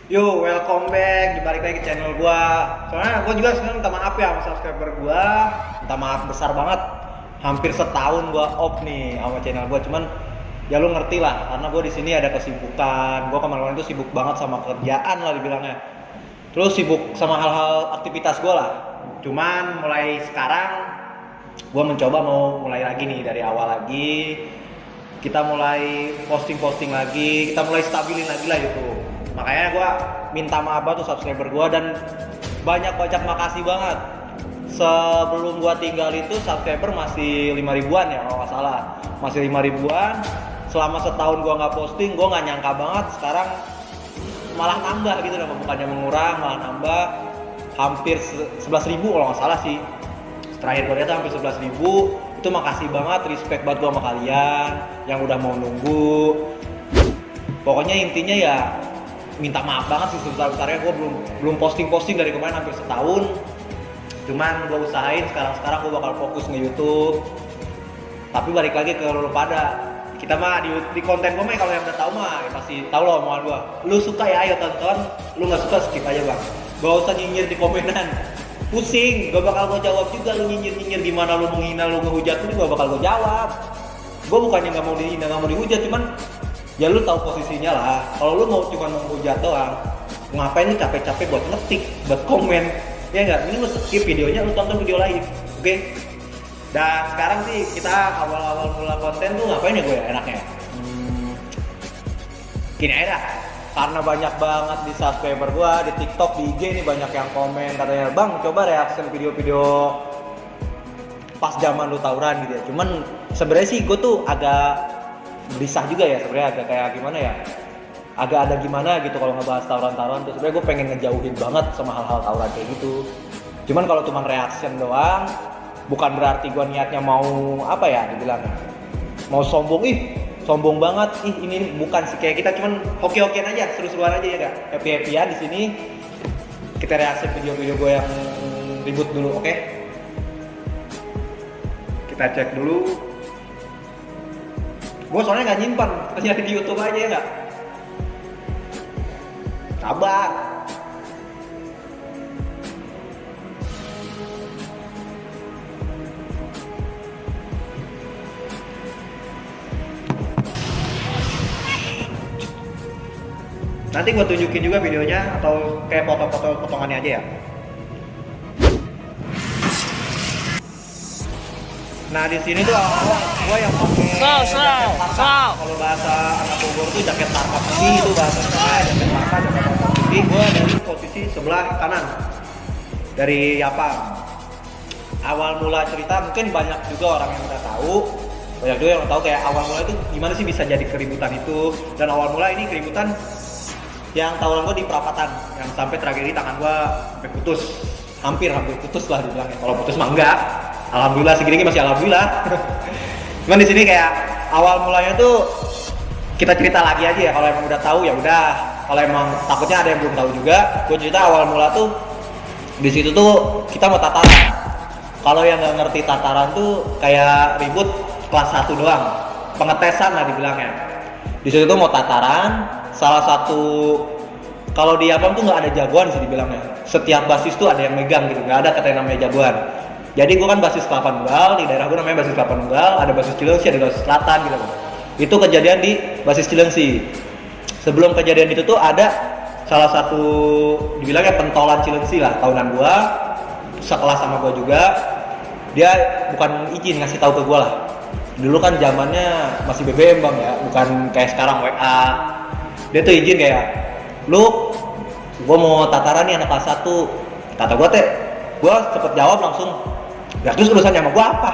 Yo, welcome back, dibalik lagi ke channel gua. Soalnya gua juga sebenarnya minta maaf ya sama subscriber gua. Minta maaf besar banget. Hampir setahun gua off nih sama channel gua. Cuman ya lu ngerti lah, karena gua di sini ada kesibukan. Gua kemarin itu sibuk banget sama kerjaan lah dibilangnya. Terus sibuk sama hal-hal aktivitas gua lah. Cuman mulai sekarang gua mencoba mau mulai lagi nih dari awal lagi. Kita mulai posting-posting lagi, kita mulai stabilin lagi lah gitu. Makanya gue minta maaf banget tuh subscriber gue dan banyak makasih banget. Sebelum gue tinggal itu subscriber masih 5 ribuan ya kalau nggak salah, masih 5 ribuan. Selama setahun gue nggak posting, gue nggak nyangka banget sekarang malah nambah gitu, bukannya mengurang malah nambah hampir 11 ribu kalau nggak salah sih. Terakhir gue lihat hampir 11 ribu. Itu makasih banget, respect banget gue sama kalian yang udah mau nunggu. Pokoknya intinya ya minta maaf banget sih sebesar-besarnya. Gue belum posting dari kemarin hampir setahun. Cuman gue usahain sekarang gue bakal fokus nge-YouTube. Tapi balik lagi ke lu pada, kita mah di konten gue mah kalau yang udah tahu mah ya pasti tahu loh omongan gue. Lu suka ya ayo tonton, lu nggak suka skip aja bang. Gak usah nyinyir di komenan, pusing. Gak bakal gue jawab juga. Lu nyinyir gimana, lu menghina, lu ngehujat, lu gak bakal gue jawab. Gue bukannya nggak mau dihina, nggak mau dihujat, cuman ya lu tahu posisinya lah. Kalau lu mau cuma menghujat doang, ngapain lu capek-capek buat ngetik, buat komen, ya nggak? Ini lu skip videonya, lu tonton video lain, oke? Dan sekarang sih kita awal-awal mula konten tuh ngapain ya gue ya enaknya? Gini aja dah, karena banyak banget di subscriber gue di TikTok, di IG nih banyak yang komen katanya, bang coba reaction video-video pas zaman lu tawuran gitu ya. Cuman sebenarnya sih gue tuh agak berisah juga ya sebenarnya, agak kayak gimana ya, agak ada gimana gitu kalau ngebahas tawuran-tawuran tuh. Sebenarnya gue pengen ngejauhin banget sama hal-hal tawuran kayak gitu. Cuman kalau cuma reaction doang, bukan berarti gue niatnya mau apa ya dibilang, mau sombong, sombong banget, ini bukan sih. Kayak kita cuman hoki-hokian aja, seru-seruan aja ya gak, happy-happyan di sini. Kita reaction video-video gue yang ribut dulu, oke? Kita cek dulu. Gue soalnya nggak nyimpan, ternyata di YouTube aja ya nggak. Sabar. Nanti gue tunjukin juga videonya atau kayak foto-foto potongannya aja ya. Nah di sini tuh awal gue yang pakai jaket parka. Kalau bahasa anak Bogor tuh jaket parka putih, itu bahasanya jaket parka, jaket parka putih. Gue dari posisi sebelah kanan dari Yapang. Awal mula cerita mungkin banyak juga orang yang udah tahu, banyak juga yang udah tahu kayak awal mula itu gimana sih bisa jadi keributan itu. Dan awal mula ini keributan yang tawuran gue di perapatan, yang sampai tragedi tangan gue sampai putus, hampir putus lah dibilangnya. Kalau putus mah enggak. Alhamdulillah segini masih alhamdulillah. Cuman di sini kayak awal mulanya tuh kita cerita lagi aja ya. Kalau emang udah tahu ya udah. Kalau emang takutnya ada yang belum tahu juga, gue cerita awal mula tuh di situ tuh kita mau tataran. Kalau yang nggak ngerti tataran tuh kayak ribut kelas 1 doang, pengetesan lah dibilangnya. Di situ tuh mau tataran, salah satu kalau di Yapam tuh nggak ada jagoan sih dibilangnya. Setiap basis tuh ada yang megang gitu, nggak ada kata yang namanya jagoan. Jadi gue kan basis Kelapa Nunggal, di daerah gue namanya basis Kelapa Nunggal, ada basis Cilengsi, ada basis Selatan gitu. Itu kejadian di basis Cilengsi. Sebelum kejadian itu tuh ada salah satu dibilangnya pentolan Cilengsi lah, tahunan gue, sekelas sama gue juga. Dia bukan izin ngasih tahu ke gue lah. Dulu kan zamannya masih BBM bang ya, bukan kayak sekarang WA. Dia tuh izin kayak, lu, gue mau tataran nih anak kelas 1. Kata gue teh, gue cepet jawab langsung, ya terus urusannya sama gue apa?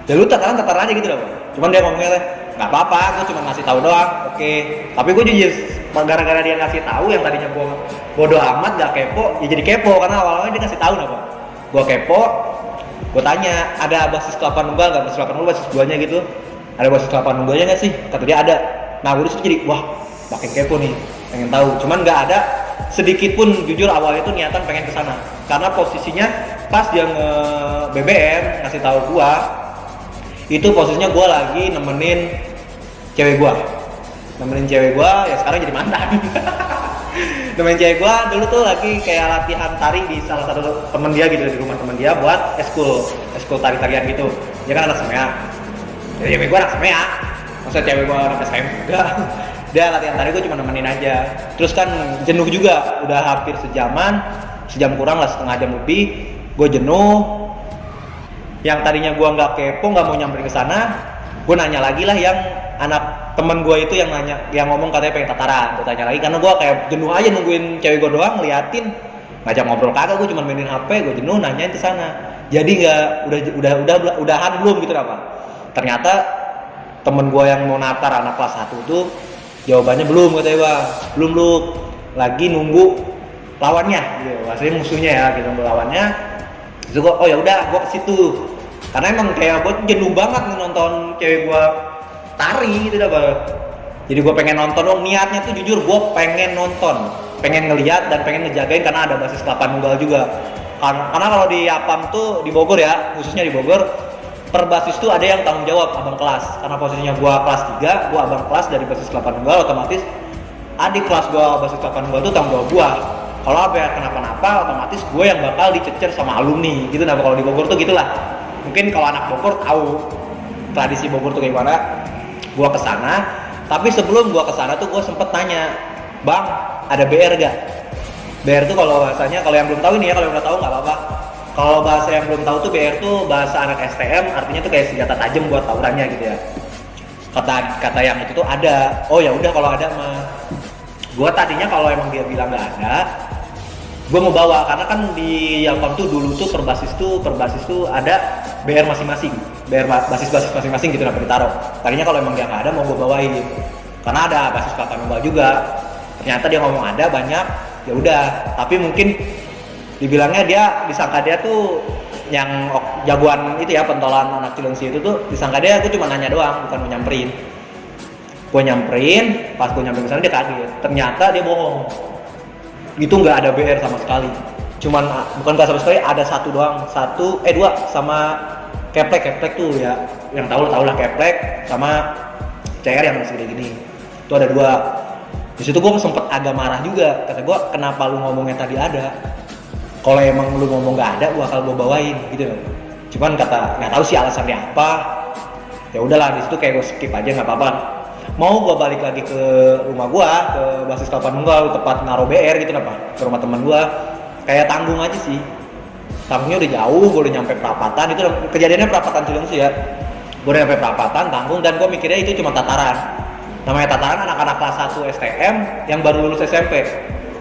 Ya lu tataran aja gitu loh. Cuman dia ngomongnya teh, nggak apa-apa, gue cuma ngasih tahu doang, oke. Tapi gue jujur, gara-gara dia ngasih tahu yang tadinya gue bodoh amat gak kepo, ya jadi kepo karena awalnya dia ngasih tahu nih bang. Gue kepo, gue tanya, ada basis Kelapa Nunggal nggak? Basis Kelapa Nunggal, basis duanya gitu. Ada basis Kelapa Nunggalnya nggak sih? Kata dia ada. Nah gue disitu jadi, wah makin kepo nih, pengen tahu. Cuman nggak ada sedikit pun, jujur awalnya tuh niatan pengen kesana. Karena posisinya pas dia nge-BBM ngasih tahu gua, itu posisinya gua lagi nemenin cewek gua ya sekarang jadi mantan. temen cewek gue dulu tuh lagi kayak latihan tari di salah satu temen dia gitu, di rumah temen dia buat eskul tari-tarian gitu. Dia kan anak semea, jadi cewek gue anak semea, maksudnya cewek gue anak STM juga. Dia latihan tari, gue cuma nemenin aja. Terus kan jenuh juga, udah hampir sejam kurang lah, setengah jam lebih. Gue jenuh. Yang tadinya gue nggak kepo, nggak mau nyamperin ke sana, gue nanya lagi lah yang anak temen gue itu yang nanya, yang ngomong katanya pengen tataran. Gue tanya lagi karena gue kayak jenuh aja nungguin cewek gue doang, ngeliatin, ngajak ngobrol kagak, gue cuma mainin HP, gue jenuh nanyain ke sana. Jadi nggak udahan belum gitu apa? Ternyata temen gue yang mau natar anak kelas 1 tuh jawabannya belum, katanya bang, belum lu lagi nunggu lawannya, gitu. Maksudnya musuhnya ya, gitu, nunggu lawannya. Terus gue, oh ya udah, gue ke situ. Karena emang kayak gue jenuh banget nonton cewek gue tari gitu dah bang. Jadi gue pengen nonton dong, niatnya tuh jujur gue pengen nonton, pengen ngeliat dan pengen ngejagain karena ada basis kelapa nunggal juga. Karena kalau di Apam tuh di Bogor ya, khususnya di Bogor, per basis tuh ada yang tanggung jawab abang kelas. Karena posisinya gue kelas 3, gue abang kelas dari basis kelapa nunggal, otomatis adik kelas gue basis kelapa nunggal tuh tanggung jawab gue. Kalau apa ya kenapa-napa, otomatis gue yang bakal dicecer sama alumni gitu. Nah kalau di Bogor tuh gitulah. Mungkin kalau anak Bogor tahu tradisi Bogor tuh gimana. Gue kesana, tapi sebelum gue kesana tuh gue sempet tanya, bang ada BR gak? BR tuh kalau bahasanya, kalau yang belum tahu ini ya, kalau yang udah tahu nggak apa-apa. Kalau bahasa yang belum tahu tuh BR tuh bahasa anak STM, artinya tuh kayak senjata tajam buat tawurannya gitu ya. Kata yang itu tuh ada. Oh ya udah kalau ada mah. Gue tadinya kalau emang dia bilang nggak ada, gue mau bawa, karena kan di Yalkom tuh dulu tuh per basis tuh ada BR masing-masing, BR basis masing-masing gitu, dapat ditaruh. Tadinya kalau emang dia nggak ada mau gue bawain, karena ada basis kelapa nunggal juga. Ternyata dia ngomong ada banyak, ya udah. Tapi mungkin dibilangnya disangka dia tuh yang jagoan itu ya, pentolan anak Cilengsi itu tuh disangka dia tuh cuma nanya doang, bukan mau nyamperin. Gue nyamperin, pas gue nyamperin ke sana dia kaget. Ternyata dia bohong. Itu nggak ada BR sama sekali. Cuman bukan nggak sama sekali, ada satu doang, dua sama keplek tuh ya, yang tahu lah keplek sama CR yang masih gede gini. Itu ada 2. Di situ gue sempet agak marah juga. Kata gue, kenapa lu ngomongnya tadi ada? Kalau emang lu ngomong nggak ada, gue bakal gue bawain gitu. Cuman nggak tahu sih alasannya apa. Ya udahlah, di situ kayak gue skip aja, nggak apa-apa. Mau gue balik lagi ke rumah gue, ke basis kelapa nunggal, tepat naruh BR gitu ke rumah teman gue, kayak tanggung aja sih. Tanggungnya udah jauh, gue udah nyampe perapatan, itu kejadiannya perapatan Cilengsi ya. Gue udah nyampe perapatan, tanggung, dan gue mikirnya itu cuma tataran. Namanya tataran anak-anak kelas 1 STM yang baru lulus SMP.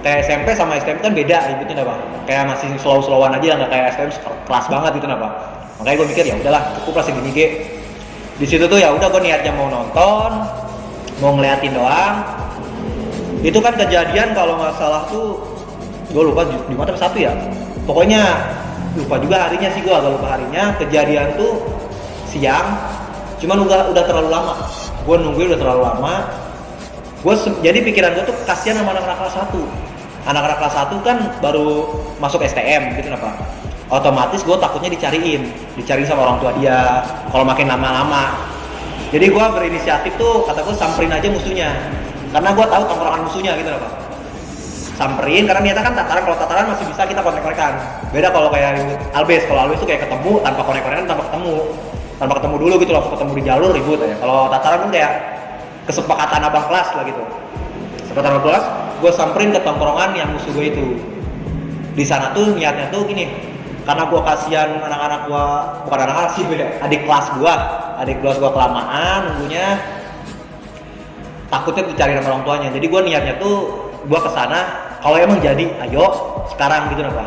Kayak SMP sama STM kan beda ributnya Bang. Kayak masih slow-slowan aja, nggak kayak STM kelas banget gitu Bang. Makanya gue mikir ya udahlah, cukup lah segini G. Di situ tuh ya udah gue niatnya mau nonton, mau ngeliatin doang. Itu kan kejadian kalau nggak salah tuh, gue lupa Jumat atau Sabtu ya. Pokoknya lupa juga harinya sih, gue agak lupa harinya. Kejadian tuh siang, cuman udah terlalu lama. Gue nungguin udah terlalu lama. Jadi pikiran gue tuh kasihan sama anak-anak kelas 1. Anak-anak kelas 1 kan baru masuk STM gitu apa. Otomatis gue takutnya dicariin sama orang tua dia kalau makin lama-lama. Jadi gue berinisiatif tuh, kata gue samperin aja musuhnya, karena gue tahu tongkrongan musuhnya gitu apa. Samperin, karena niatnya kan tataran, kalau tataran masih bisa kita konek-konekan. Beda kalau kayak Albes, kalau Albes tuh kayak ketemu tanpa konek-konekan, tanpa ketemu dulu gitu, langsung ketemu di jalur ribut aja. Kalau tataran kan kayak kesepakatan abang kelas lah gitu. Kesepakatan abang kelas, gue samperin ke tongkrongan yang musuh gue itu. Di sana tuh niatnya tuh gini, karena gue kasihan anak-anak gue, bukan anak-anak sih, adik kelas gue kelamaan nunggunya, takutnya dicari sama orang tuanya. Jadi gue niatnya tuh gue kesana, kalau emang jadi ayo sekarang gitu apa.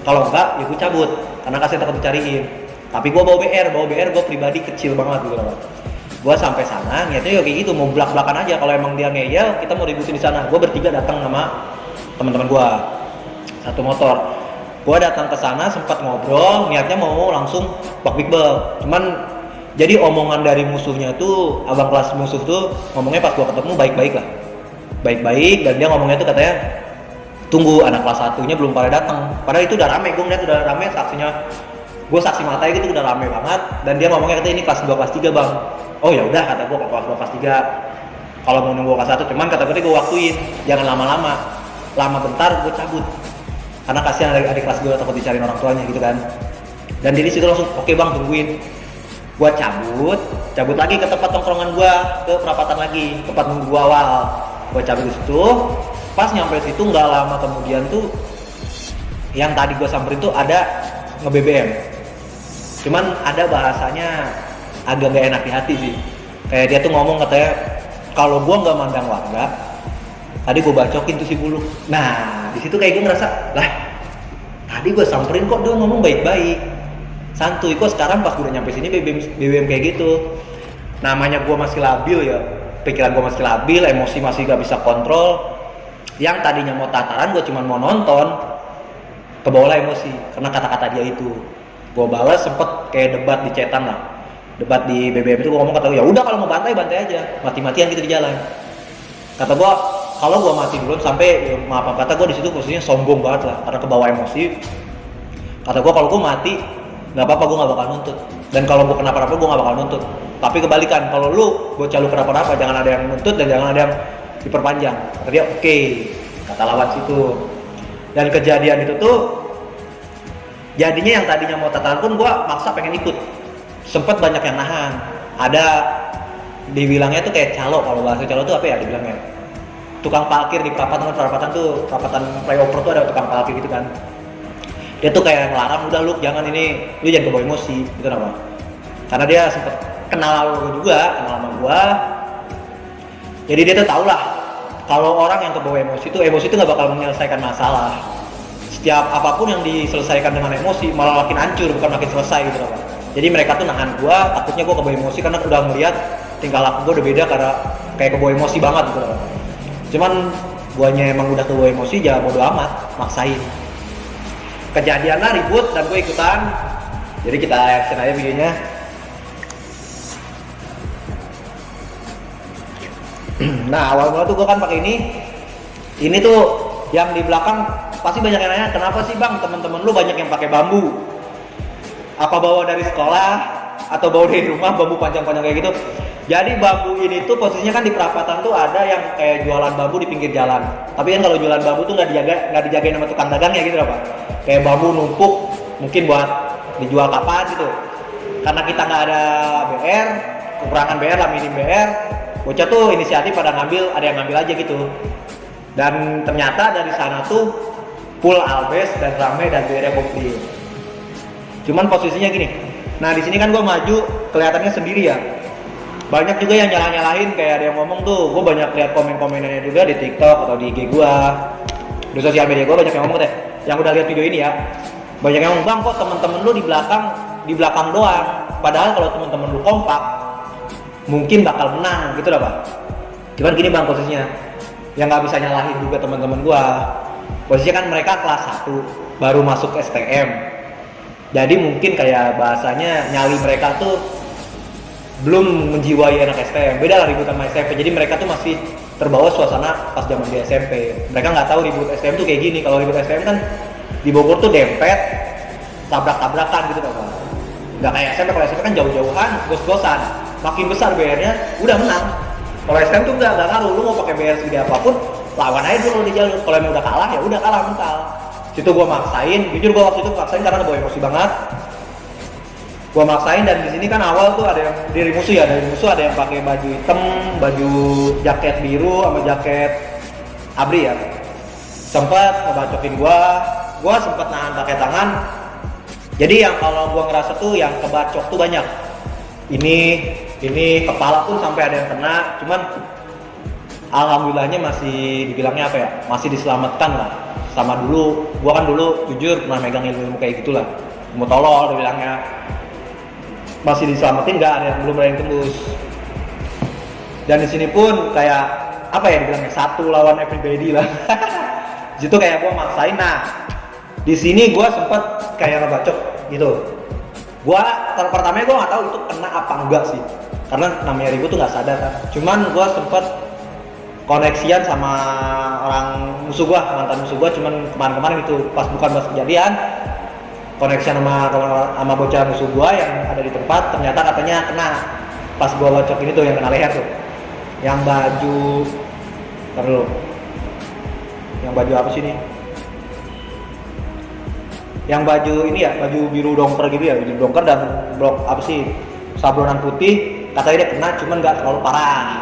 Kalau enggak ya gue cabut, karena kasih takut dicariin. Tapi gue bawa BR gue pribadi kecil banget gitu apa. Gue sampai sana niatnya ya kayak gitu, mau belak-belakan aja. Kalau emang dia ngeyel, kita mau ributin di sana. Gue bertiga datang sama teman-teman gue, satu motor. Gue datang ke sana sempat ngobrol, niatnya mau langsung bak bigbel. Cuman jadi omongan dari musuhnya tuh, abang kelas musuh tuh ngomongnya pas gue ketemu baik-baik, dan dia ngomongnya tuh katanya tunggu anak kelas 1-nya belum pada datang. Padahal itu udah rame, gue ngeliat udah rame saksinya. Gue saksi mata gitu udah rame banget, dan dia ngomongnya katanya ini kelas 2 kelas 3 bang. Oh ya udah, kata gue kelas 2 kelas 3. Kalau mau nunggu kelas 1, cuman kata gue waktuin, jangan lama-lama. lama bentar gue cabut karena kasihan adik kelas gue takut dicariin orang tuanya gitu kan. Dan dari situ langsung oke bang tungguin. Gue cabut lagi ke tempat tongkrongan gue, ke perapatan lagi, tempat nunggu gue awal. Gue cabut di situ, pas nyampe situ nggak lama kemudian tuh yang tadi gue samperin tuh ada nge-BBM. Cuman ada bahasanya agak gak enak di hati sih. Kayak dia tuh ngomong katanya kalau gue nggak mandang warga, tadi gue bacokin tuh si Bulu. Nah di situ kayak gue ngerasa lah, tadi gue samperin kok dia ngomong baik-baik, santuy, kok sekarang pas gue udah nyampe sini BBM kayak gitu. Namanya gue masih labil ya, pikiran gue masih labil, emosi masih gak bisa kontrol. Yang tadinya mau tataran gue cuma mau nonton, kebawa emosi karena kata-kata dia itu. Gue balas sempet kayak debat di chatan lah, debat di BBM itu. Gue ngomong kata gue, ya udah kalau mau bantai aja, mati-matian gitu di jalan. Kata gue kalau gue mati duluan sampai ya, maaf kata gue di situ posisinya sombong banget lah karena kebawa emosi. Kata gue kalau gue mati nggak apa-apa, gue nggak bakal nuntut, dan kalau gue kenapa-napa gue nggak bakal nuntut. Tapi kebalikan, kalau lu bocah lu kenapa-napa jangan ada yang nuntut dan jangan ada yang diperpanjang. Kata dia oke, kata lawan situ. Dan kejadian itu tuh jadinya yang tadinya mau tataran pun gue maksa pengen ikut. Sempet banyak yang nahan. Ada dibilangnya tuh kayak calo, kalau bahasa calo tuh apa ya dibilangnya, tukang parkir di perapatan tuh, perapatan flyover tuh ada tukang parkir gitu kan. Dia tuh kayak ngelarang, udah lu jangan ini, lu jangan kebawa emosi gitu nama. Karena dia sempet kenal gue juga, kenal sama gue. Jadi dia tuh tau lah kalau orang yang kebawa emosi itu nggak bakal menyelesaikan masalah. Setiap apapun yang diselesaikan dengan emosi malah makin hancur, bukan makin selesai gitu apa. Jadi mereka tuh nahan gue, takutnya gue kebawa emosi karena udah ngeliat tingkah laku gue udah beda karena kayak kebawa emosi banget gitu apa. Cuman guanya emang udah kebawa emosi, jangan bodo amat, maksain. Kejadiannya ribut dan gue ikutan. Jadi kita action aja videonya. Nah awal mula tuh gue kan pakai ini tuh yang di belakang pasti banyak yang nanya, kenapa sih bang teman-teman lu banyak yang pakai bambu? Apa bawa dari sekolah atau bawa dari rumah bambu panjang-panjang kayak gitu? Jadi bambu ini tuh posisinya kan di perapatan tuh ada yang kayak jualan bambu di pinggir jalan. Tapi kan kalau jualan bambu tuh nggak dijagain sama tukang dagangnya gitu apa? Kayak bambu numpuk mungkin buat dijual kapan gitu. Karena kita nggak ada BR, kekurangan BR lah, minim BR. Bocah tuh inisiatif pada ngambil, ada yang ngambil aja gitu. Dan ternyata dari sana tuh full albes dan rame dan BR komplit. Cuman posisinya gini. Nah di sini kan gue maju kelihatannya sendiri ya. Banyak juga yang nyalahin kayak ada yang ngomong tuh, gue banyak lihat komen-komenannya juga di TikTok atau di IG gue, di sosial media gue banyak yang ngomong deh. Yang udah lihat video ini ya, banyak yang ngomong bang kok temen-temen lu di belakang doang. Padahal kalau temen-temen lu kompak, mungkin bakal menang gitu lah pak. Cuman gini bang posisinya, yang nggak bisa nyalahin juga teman-teman gue. Posisinya kan mereka kelas 1 baru masuk STM, jadi mungkin kayak bahasanya nyali mereka tuh belum menjiwai anak STM. Beda lah ribut sama SMP. Jadi mereka tuh masih terbawa suasana pas zaman di SMP. Mereka nggak tahu ribut STM tuh kayak gini. Kalau ribut STM kan di Bogor tuh dempet, tabrak-tabrakan gitu kan. Nggak kayak SMP. Kalau SMP kan jauh-jauhan, gos-gosan. Makin besar BR-nya udah menang. Kalau STM tuh nggak ngaruh. Lu mau pakai BR segede apapun, lawan aja dulu di jalur. Kalau emang udah kalah ya udah kalah mental. Situ gua maksain. Jujur gua waktu itu maksain karena kebawa emosi banget. Gua maksain, dan di sini kan awal tuh ada yang dari musuh ada yang pakai baju hitam, baju jaket biru sama jaket abri ya. Sempat ngebacokin gua sempat nahan pakai tangan. Jadi yang kalau gua ngerasa tuh yang kebacok tuh banyak. Ini kepala pun sampai ada yang kena, cuman alhamdulillahnya masih dibilangnya apa ya? Masih diselamatkan lah. Sama dulu, gua kan dulu jujur pernah megang ilmu kayak gitulah. Ilmu tolol dibilangnya. Masih diselamatin, nggak ada yang belum ada yang tembus. Dan di sini pun kayak apa ya dibilangnya, satu lawan everybody lah. Situ kayak gue maksain. Nah di sini gue sempet kayak ngebacok gitu. Gue pertamanya gue nggak tahu itu kena apa enggak sih, karena namanya ribut tuh nggak sadar kan. Cuman gue sempet koneksian sama orang musuh gue, mantan musuh gue. Cuman kemarin itu bukan pas kejadian, koneksi sama bocah musuh gua yang ada di tempat. Ternyata katanya kena pas gua bacok ini tuh yang kena leher tuh, yang baju terlalu yang baju apa sih nih? Yang baju ini ya, baju biru dongker gitu ya, biru dongker dan blok apa sih, sablonan putih, katanya dia kena cuman nggak terlalu parah.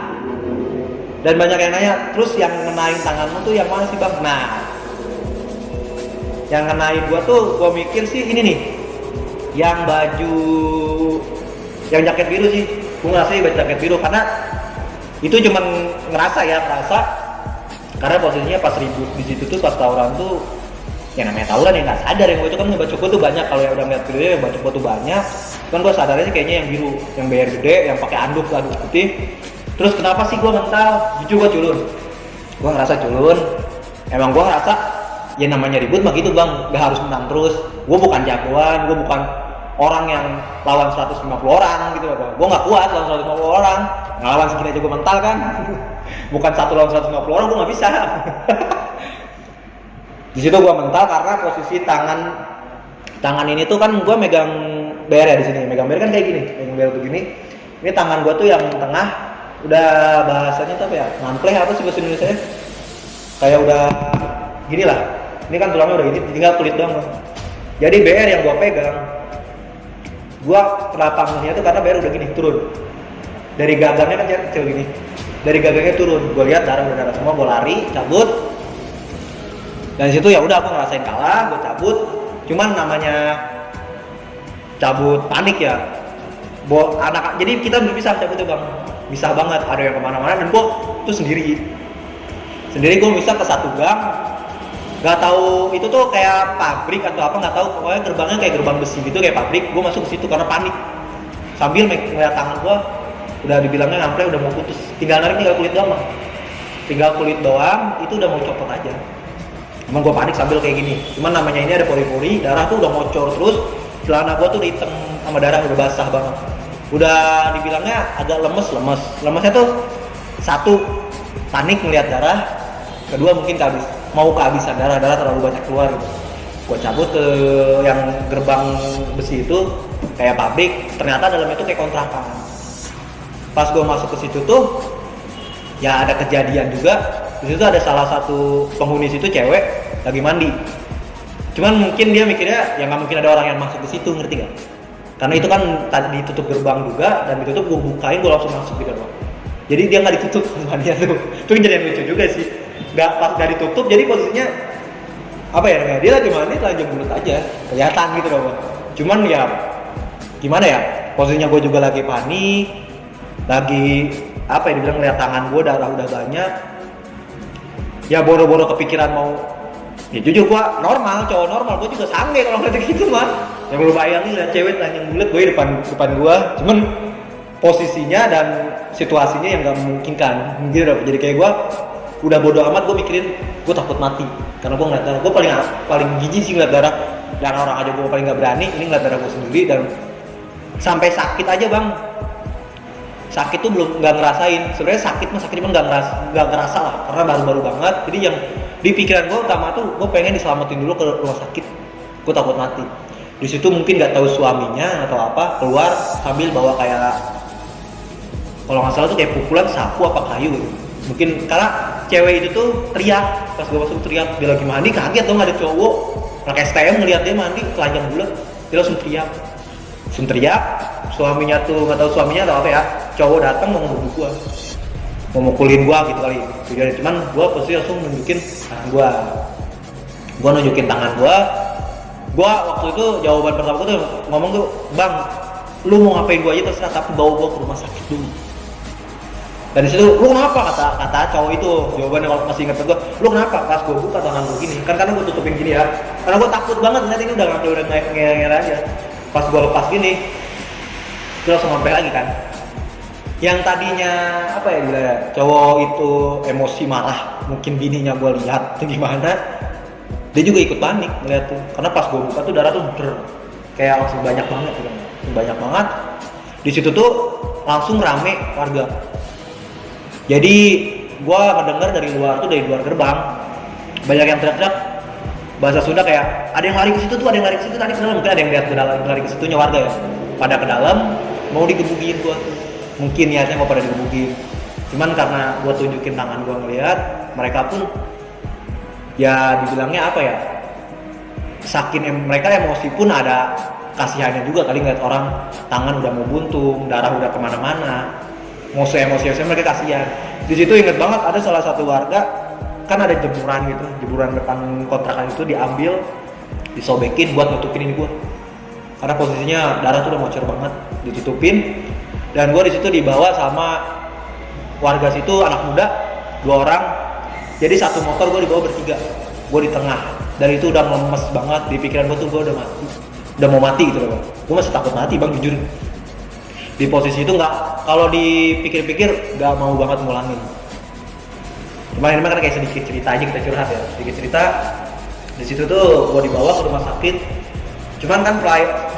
Dan banyak yang nanya, terus yang ngenain tanganmu tuh yang mana sih bang? Nah, yang ngenain gua tuh gua mikir sih ini nih, yang baju, yang jaket biru sih. Gua ngerasa baju jaket biru karena itu cuman ngerasa karena posisinya pas ribut di situ tuh pas tawuran tuh, ya namanya tawuran ya nggak sadar ya, gue itu kan ngebaca tuh banyak, kalau yang udah ngeliat videonya yang baca tuh banyak, kan gue sadarnya kayaknya yang biru, yang bayar gede, yang pakai anduk putih. Terus kenapa sih gue mental? Jujur gue culun, gue ngerasa culun, emang gue ngerasa ya namanya ribut mah gitu bang, gak harus menang terus. Gue bukan jagoan, gue bukan orang yang lawan 150 orang gitu loh, gue nggak kuat lawan 150 orang, ngelawan segini aja gue mental kan. Bukan satu lawan 150 orang, gue nggak bisa. Di situ gue mental karena posisi tangan ini tuh kan gue megang BR ya di sini, megang BR kan kayak gini, megang BR tuh gini. Ini tangan gue tuh yang tengah udah bahasanya tuh apa ya, ngampleh apa sih bahasa Indonesia? Kayak udah gini lah. Ini kan tulangnya udah gini, tinggal kulit doang. Jadi BR yang gue pegang, gue perapangannya tuh karena BR udah gini turun. Dari gagangnya kan kecil gini, dari gagangnya turun. Gue lihat darah semua, gue lari, cabut. Dan situ ya udah aku ngerasain kalah, gue cabut. Cuman namanya cabut panik ya. Jadi kita bisa cabut tuh bang, bisa banget. Ada yang kemana-mana dan gue tuh sendiri gue bisa ke satu gang. Gak tahu itu tuh kayak pabrik atau apa, nggak tahu. Pokoknya gerbangnya kayak gerbang besi gitu, kayak pabrik. Gue masuk ke situ karena panik. Sambil ngeliat tangan gue, udah dibilangnya ngampleh, udah mau putus. Tinggal kulit doang bang. Tinggal kulit doang, itu udah mau copot aja. Emang gue panik sambil kayak gini. Cuman namanya ini ada pori-pori, darah tuh udah ngocor terus. Celana gue tuh udah hitam sama darah, udah basah banget. Udah dibilangnya agak lemes. Lemesnya tuh satu, panik ngeliat darah. Kedua mungkin kehabisan darah terlalu banyak keluar gitu. Gue cabut ke yang gerbang besi itu kayak pabrik. Ternyata dalamnya tuh kayak kontrakan. Pas gue masuk ke situ tuh, ya ada kejadian juga. Di situ ada salah satu penghuni situ cewek lagi mandi. Cuman mungkin dia mikirnya ya nggak mungkin ada orang yang masuk ke situ, ngerti gak? Karena itu kan tadi ditutup gerbang juga dan ditutup, gue bukain gue langsung masuk gitu loh. Jadi dia nggak ditutup mandinya tuh. Itu kejadian lucu juga sih. Pas nggak ditutup, jadi posisinya apa ya namanya? Dia lagi mandi telanjang bulat aja, kelihatan gitu loh. Cuman ya gimana ya? Posisinya gue juga lagi panik, lagi apa ya dibilang, lihat tangan gue darah udah banyak. Ya boro-boro kepikiran mau, ya jujur gua cowok normal, gua juga sange kalau ngeliat gitu mah. Yang lu bayangin lihat cewek telanjang bulat, gue depan gua, cuman posisinya dan situasinya yang nggak memungkinkan gitu. Jadi kayak gua udah bodo amat, gua mikirin gua takut mati karena gua ngeliat darah. Gua paling jijik sih ngeliat darah orang aja, gua paling nggak berani. Ini ngeliat darah gua sendiri dan sampai sakit aja bang. Sakit tuh belum nggak ngerasain. Sebenarnya sakit cuman nggak ngerasa lah karena baru-baru banget. Jadi yang di pikiran gue utama tuh gue pengen diselamatin dulu ke rumah sakit. Gue takut mati. Di situ mungkin nggak tahu suaminya atau apa keluar sambil bawa kayak, kalau nggak salah tuh kayak pukulan sapu apa kayu gitu. Mungkin karena cewek itu tuh teriak pas gue masuk, teriak dia lagi mandi, kaget tuh nggak ada cowok pakai STM ngeliat dia mandi telanjang bulat, dia langsung teriak. Suaminya tuh nggak tahu suaminya atau apa ya, cowok datang mau ngebunuh gua, mau mukulin gua gitu kali tujuannya. Cuman gua pasti langsung nunjukin tangan gua nunjukin tangan gua waktu itu jawaban pertama gua tuh ngomong tuh, bang lu mau ngapain gua aja terserah, tapi bawa gua ke rumah sakit dulu. Dan disitu, lu kenapa, kata cowok itu jawabannya kalau masih inget gua, lu kenapa? Pas gua buka tangan gua gini kan, karena gua tutupin gini ya, karena gua takut banget nanti ini udah ngeyel aja. Pas gua lepas gini terus langsung sampai lagi kan. Yang tadinya apa ya gila ya, cowok itu emosi marah, mungkin bininya gue lihat tuh gimana, dia juga ikut panik ngeliat tuh, karena pas gue buka tuh darah tuh kayak langsung banyak banget. Di situ tuh langsung rame warga. Jadi gue mendengar dari luar gerbang banyak yang teriak-teriak bahasa Sunda kayak ada yang lari ke situ tuh, tadi padahal mungkin ada yang lihat ke dalam, lari ke situnya warga ya, pada ke dalam mau digebukin gua tuh. Mungkin niatnya mau pada digebukin. Cuman karena gua tunjukin tangan gua ngeliat, mereka pun ya dibilangnya apa ya, saking mereka emosi pun ada kasihannya juga kali ngeliat orang tangan udah mau buntung, darah udah kemana-mana, mau emosi mereka kasihan. Di situ inget banget ada salah satu warga kan ada jemuran depan kontrakan itu diambil, disobekin buat nutupin ini gua, karena posisinya darah tuh udah ngocor banget, ditutupin. Dan gua di situ dibawa sama warga situ, anak muda 2 orang, jadi satu motor gua dibawa bertiga, gua di tengah. Dan itu udah lemes banget, di pikiran gua tuh gua udah mau mati gitu loh. Gua masih takut mati bang, jujur. Di posisi itu nggak, kalau dipikir-pikir nggak mau banget ngulangin. Cuman ini kan kayak sedikit cerita aja, kita curhat ya, sedikit cerita. Di situ tuh gua dibawa ke rumah sakit. Cuman kan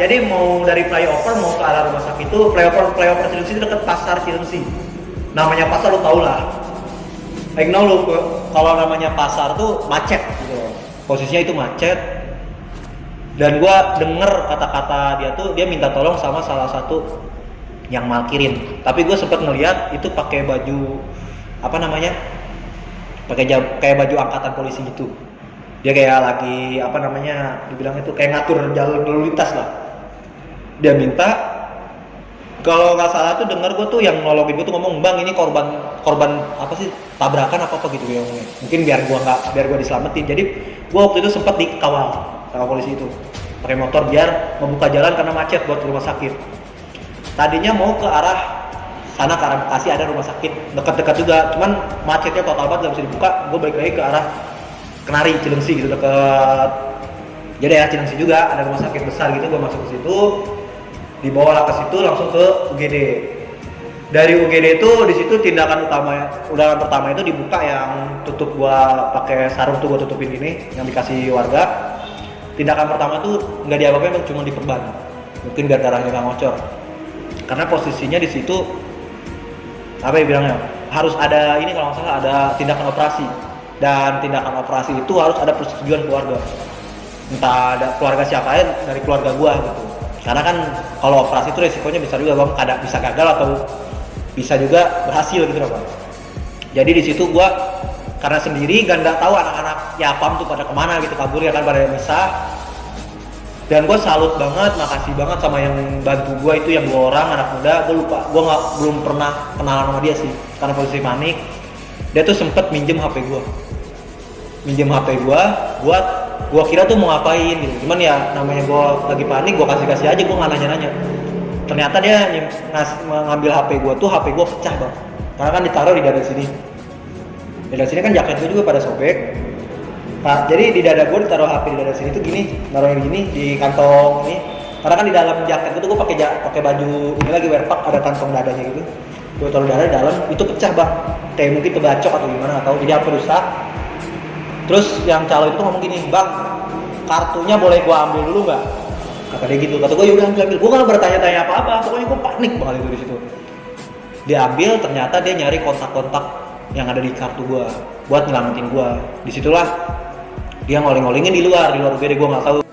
jadi mau dari flyover mau ke arah rumah sakit itu, flyover Cilengsi itu deket pasar Cilengsi. Namanya pasar lu tau lah. Lu kalau namanya pasar tuh macet gitu. Posisinya itu macet. Dan gua denger kata-kata dia minta tolong sama salah satu yang markirin. Tapi gue sempet ngeliat itu pakai baju apa namanya? Kayak baju angkatan polisi gitu. Dia kayak lagi apa namanya? Dibilang itu kayak ngatur jalan lalu lintas lah. Dia minta, kalau nggak salah tuh denger gue tuh yang nolongin gue tuh ngomong, "Bang, ini korban apa sih? Tabrakan apa gitu dia ngomongnya. Mungkin biar gue diselamatin." Jadi gue waktu itu sempet dikawal sama polisi itu. Pakai motor biar membuka jalan karena macet buat ke rumah sakit. Tadinya mau ke arah sana, ke arah Bekasi ada rumah sakit dekat-dekat juga, cuman macetnya total banget, gak bisa dibuka. Gue balik lagi ke arah Kenari, Cilengsi gitu, dekat jadi ya Cilengsi juga ada rumah sakit besar gitu. Gue masuk ke situ, dibawa ke situ langsung ke UGD. Dari UGD itu di situ tindakan pertama itu dibuka, yang tutup gua pakai sarung tuh, gua tutupin ini yang dikasih warga. Tindakan pertama tuh nggak diapa-apain, cuma diperban, mungkin biar darahnya nggak ngocor. Karena posisinya di situ apa ya bilangnya, harus ada ini, kalau nggak salah ada tindakan operasi, dan tindakan operasi itu harus ada persetujuan keluarga, entah ada keluarga siapa ya, dari keluarga gua gitu. Karena kan kalau operasi itu resikonya besar juga bang, kadang bisa gagal atau bisa juga berhasil gitu loh bang. Jadi di situ gua karena sendiri gak tahu anak-anak Yapam tuh pada kemana gitu, kabur ya kan, pada misah. Dan gue salut banget, makasih banget sama yang bantu gue itu, yang 2 orang anak muda. Gue lupa, gue belum pernah kenalan sama dia sih, karena posisi panik. Dia tuh sempet minjem HP gue, buat gue kira tuh mau ngapain gitu. Cuman ya namanya gue lagi panik, gue kasih aja, gue nggak nanya. Ternyata dia mengambil HP gue tuh, HP gue pecah bang, karena kan ditaruh di dada sini. Di dada sini kan jaket gue juga pada sobek. Nah, jadi di dada gue ditaruh HP di dada sini tuh gini, naruhin gini di kantong ini. Karena kan di dalam jaket itu gue pakai baju ini lagi wearpack, ada kantong dadanya gitu. Gue taruh dada di dalam, itu pecah bang. Kayak mungkin kebacok atau gimana atau jadi apa rusak. Terus yang calo itu ngomong gini, "Bang, kartunya boleh gue ambil dulu nggak?" Kata dia gitu. Kata gue, "Yaudah ambil." Gue nggak bertanya-tanya apa-apa. Pokoknya gue panik banget itu di situ. Dia ambil, ternyata dia nyari kontak-kontak yang ada di kartu gue buat nyelamatin gue. Disitulah dia ngoling-ngolingin di luar UGD, gue nggak tahu